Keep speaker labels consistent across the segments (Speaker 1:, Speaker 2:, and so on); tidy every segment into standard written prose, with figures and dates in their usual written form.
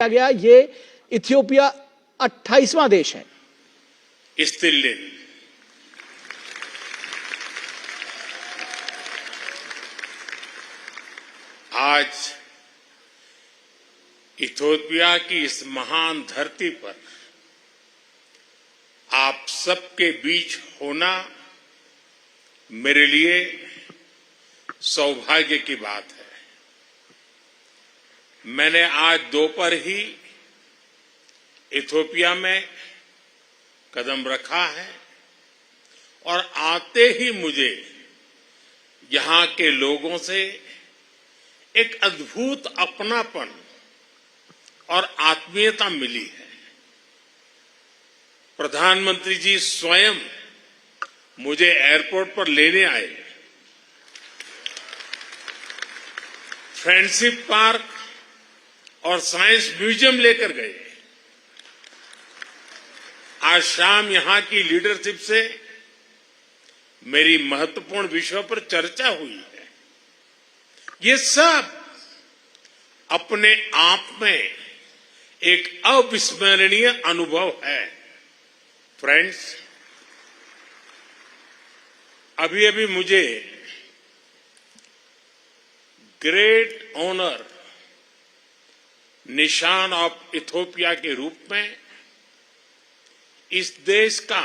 Speaker 1: गया। ये इथियोपिया 28वां देश है।
Speaker 2: İstilli. आज इथियोपिया की इस महान धरती पर आप सबके बीच होना मेरे लिए सौभाग्य की बात है। मैंने आज दोपहर ही इथियोपिया में कदम रखा है और आते ही मुझे यहां के लोगों से एक अद्भुत अपनापन और आत्मीयता मिली है। प्रधानमंत्री जी स्वयं मुझे एयरपोर्ट पर लेने आए, फ्रेंडशिप पार्क और साइंस म्यूजियम लेकर गए। आज शाम यहां की लीडरशिप से मेरी महत्वपूर्ण विषयों पर चर्चा हुई है। ये सब अपने आप में एक अविस्मरणीय अनुभव है। फ्रेंड्स, अभी अभी मुझे ग्रेट ऑनर निशान ऑफ इथियोपिया के रूप में इस देश का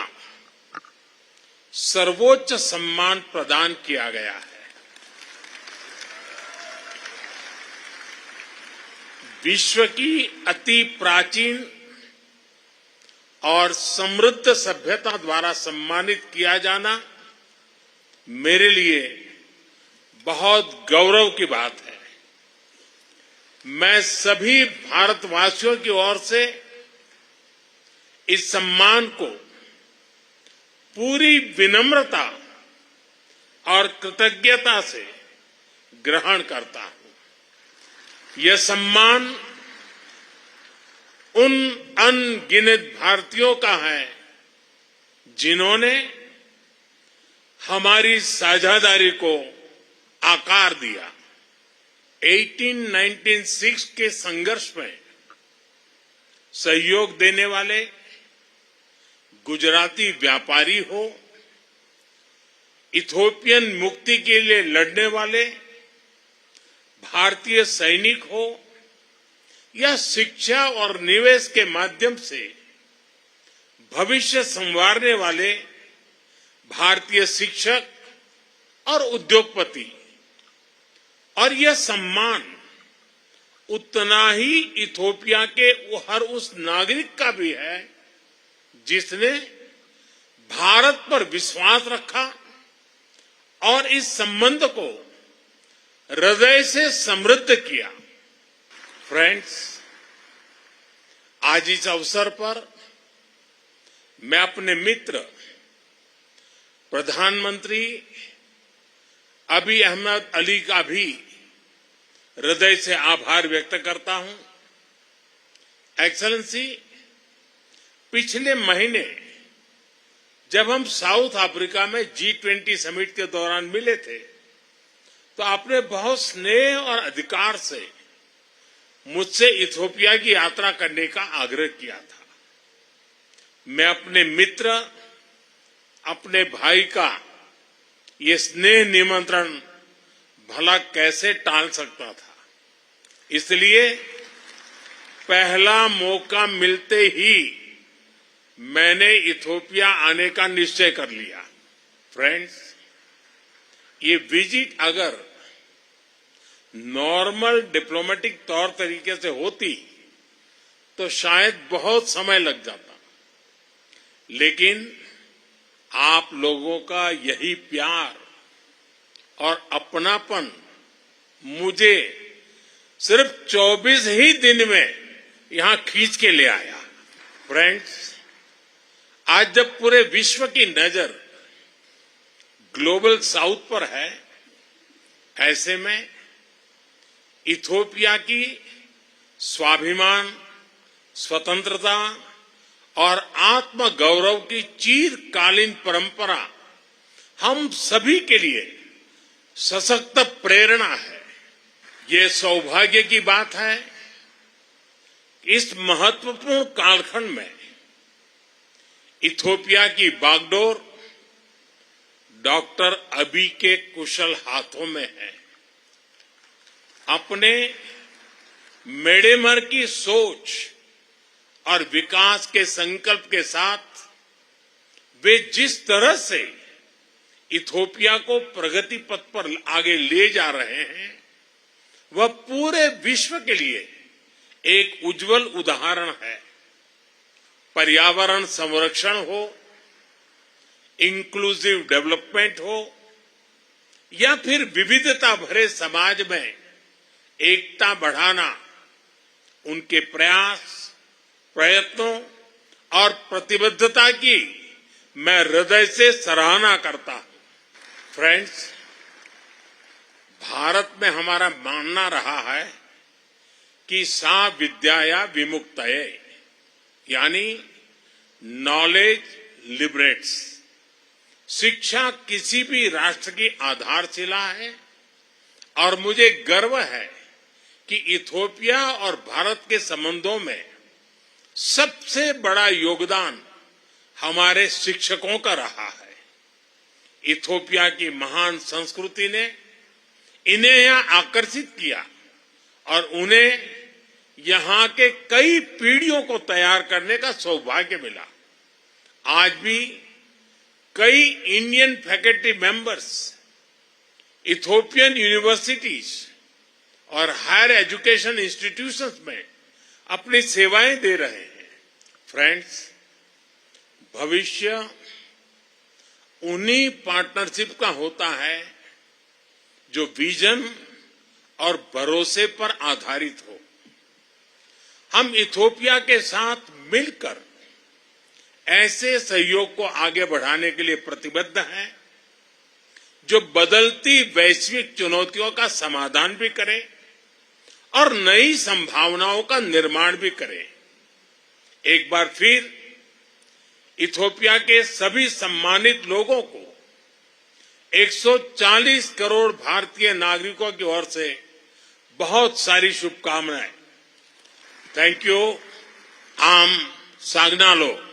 Speaker 2: सर्वोच्च सम्मान प्रदान किया गया है। विश्व की अति प्राचीन और समृद्ध सभ्यता द्वारा सम्मानित किया जाना मेरे लिए बहुत गौरव की बात है। मैं सभी भारतवासियों की ओर से इस सम्मान को पूरी विनम्रता और कृतज्ञता से ग्रहण करता हूं। यह सम्मान उन अनगिनत भारतीयों का है जिन्होंने हमारी साझेदारी को आकार दिया। 1896 के संघर्ष में सहयोग देने वाले गुजराती व्यापारी हो, इथियोपियन मुक्ति के लिए लड़ने वाले भारतीय सैनिक हो, या शिक्षा और निवेश के माध्यम से भविष्य संवारने वाले भारतीय शिक्षक और उद्योगपति, और यह सम्मान उतना ही इथियोपिया के हर उस नागरिक का भी है जिसने भारत पर विश्वास रखा और इस संबंध को हृदय से समृद्ध किया। फ्रेंड्स, आज इस अवसर पर मैं अपने मित्र प्रधानमंत्री अबी अहमद अली का भी हृदय से आभार व्यक्त करता हूं। एक्सेलेंसी, पिछले महीने जब हम साउथ अफ्रीका में G20 समिट के दौरान मिले थे तो आपने बहुत स्नेह और अधिकार से मुझसे इथियोपिया की यात्रा करने का आग्रह किया था। मैं अपने मित्र, अपने भाई का ये स्नेह निमंत्रण भला कैसे टाल सकता था। इसलिए पहला मौका मिलते ही मैंने इथियोपिया आने का निश्चय कर लिया। फ्रेंड्स, ये विजिट अगर नॉर्मल डिप्लोमेटिक तौर तरीके से होती तो शायद बहुत समय लग जाता, लेकिन आप लोगों का यही प्यार और अपनापन मुझे सिर्फ 24 ही दिन में यहां खींच के ले आया। फ्रेंड्स, आज जब पूरे विश्व की नजर ग्लोबल साउथ पर है, ऐसे में इथियोपिया की स्वाभिमान, स्वतंत्रता और आत्मगौरव की चिरकालीन परंपरा हम सभी के लिए सशक्त प्रेरणा है। ये सौभाग्य की बात है इस महत्वपूर्ण कालखंड में इथियोपिया की बागडोर डॉक्टर अबी के कुशल हाथों में है। अपने मेडेमर की सोच और विकास के संकल्प के साथ वे जिस तरह से इथियोपिया को प्रगति पथ पर आगे ले जा रहे हैं, वह पूरे विश्व के लिए एक उज्जवल उदाहरण है। पर्यावरण संरक्षण हो, इंक्लूसिव डेवलपमेंट हो या फिर विविधता भरे समाज में एकता बढ़ाना, उनके प्रयास, प्रयत्नों और प्रतिबद्धता की मैं हृदय से सराहना करता हूं। फ्रेंड्स, भारत में हमारा मानना रहा है कि सा विद्याया विमुक्तये, यानी नॉलेज लिबरेट्स। शिक्षा किसी भी राष्ट्र की आधारशिला है और मुझे गर्व है कि इथियोपिया और भारत के संबंधों में सबसे बड़ा योगदान हमारे शिक्षकों का रहा है। इथियोपिया की महान संस्कृति ने इन्हें यहां आकर्षित किया और उन्हें यहां के कई पीढ़ियों को तैयार करने का सौभाग्य मिला। आज भी कई Indian faculty members Ethiopian universities और हायर एजुकेशन इंस्टीट्यूशंस में अपनी सेवाएं दे रहे हैं। फ्रेंड्स, भविष्य उन्हीं पार्टनरशिप का होता है जो विजन और भरोसे पर आधारित हो। हम इथियोपिया के साथ मिलकर ऐसे सहयोग को आगे बढ़ाने के लिए प्रतिबद्ध हैं जो बदलती वैश्विक चुनौतियों का समाधान भी करे और नई संभावनाओं का निर्माण भी करे। एक बार फिर इथियोपिया के सभी सम्मानित लोगों को 140 करोड़ भारतीय नागरिकों की ओर से बहुत सारी शुभकामनाएं। Thank you. आम सागनालो।